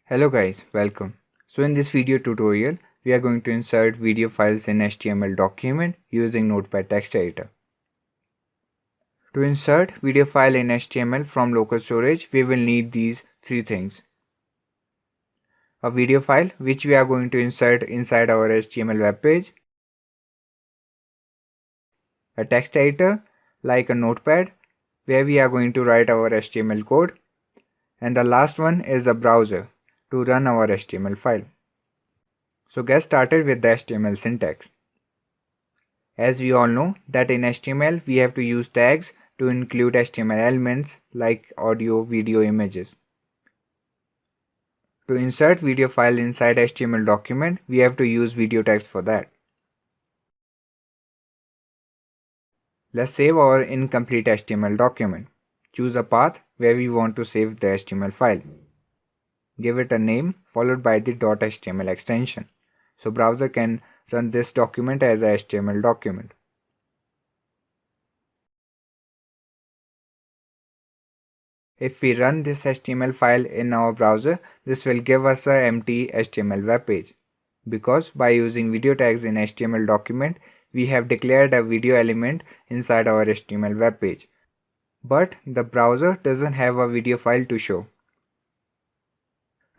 Hello guys, welcome. So in this video tutorial, we are going to insert video files in HTML document using Notepad text editor. To insert video file in HTML from local storage, we will need these three things. A video file which we are going to insert inside our HTML web page. A text editor like a notepad where we are going to write our HTML code. And the last one is a browser to run our HTML file. So get started with the HTML syntax. As we all know that in HTML we have to use tags to include HTML elements like audio, video, images. To insert video file inside HTML document, we have to use video tags for that. Let's save our incomplete HTML document. Choose a path where we want to save the HTML file. Give it a name followed by the .html extension, so browser can run this document as a HTML document. If we run this HTML file in our browser, this will give us an empty HTML web page. Because by using video tags in HTML document, we have declared a video element inside our HTML web page. But the browser doesn't have a video file to show.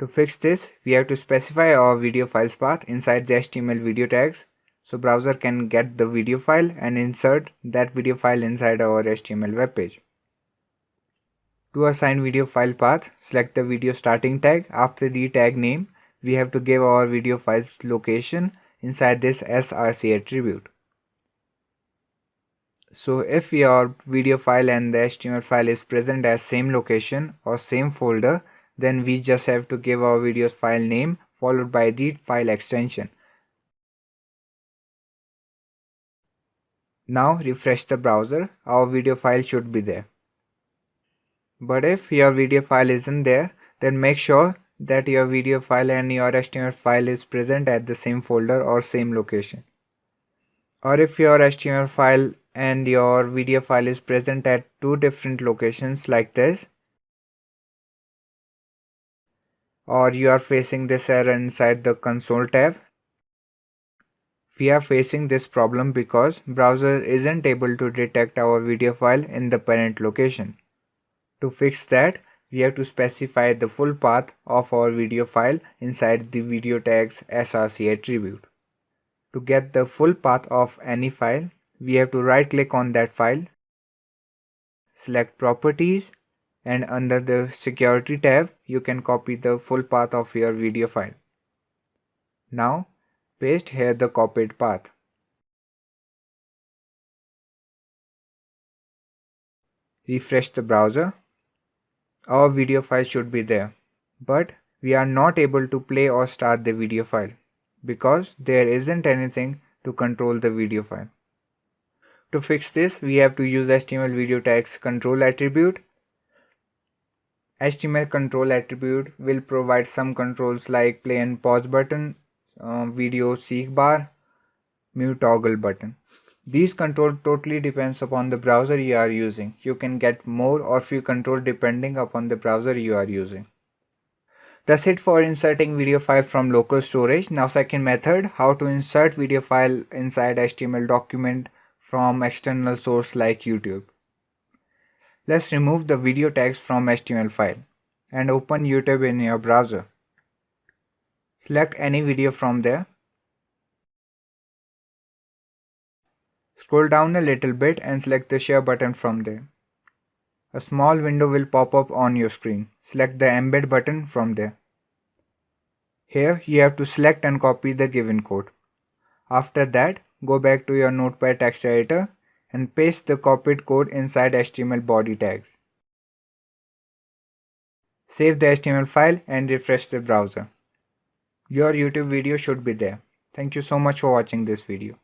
To fix this, we have to specify our video files path inside the HTML video tags, so browser can get the video file and insert that video file inside our HTML web page. To assign video file path, select the video starting tag. After the tag name, we have to give our video file's location inside this src attribute. So if your video file and the HTML file is present as same location or same folder, then we just have to give our video file name followed by the file extension. Now refresh the browser, our video file should be there. But if your video file isn't there, then make sure that your video file and your HTML file is present at the same folder or same location. Or if your HTML file and your video file is present at two different locations like this, or you are facing this error inside the console tab. We are facing this problem because browser isn't able to detect our video file in the parent location. To fix that, we have to specify the full path of our video file inside the video tags src attribute. To get the full path of any file, we have to right click on that file, select properties, and under the security tab, you can copy the full path of your video file. Now, paste here the copied path. Refresh the browser. Our video file should be there, but we are not able to play or start the video file because there isn't anything to control the video file. To fix this, we have to use HTML video tags control attribute. HTML control attribute will provide some controls like play and pause button, video seek bar, mute toggle button. These controls totally depends upon the browser you are using. You can get more or few controls depending upon the browser you are using. That's it for inserting video file from local storage. Now second method, how to insert video file inside HTML document from external source like YouTube. Let's remove the video tags from HTML file and open YouTube in your browser. Select any video from there. Scroll down a little bit and select the share button from there. A small window will pop up on your screen. Select the embed button from there. Here you have to select and copy the given code. After that, go back to your Notepad text editor and paste the copied code inside HTML body tags. Save the HTML file and refresh the browser. Your YouTube video should be there. Thank you so much for watching this video.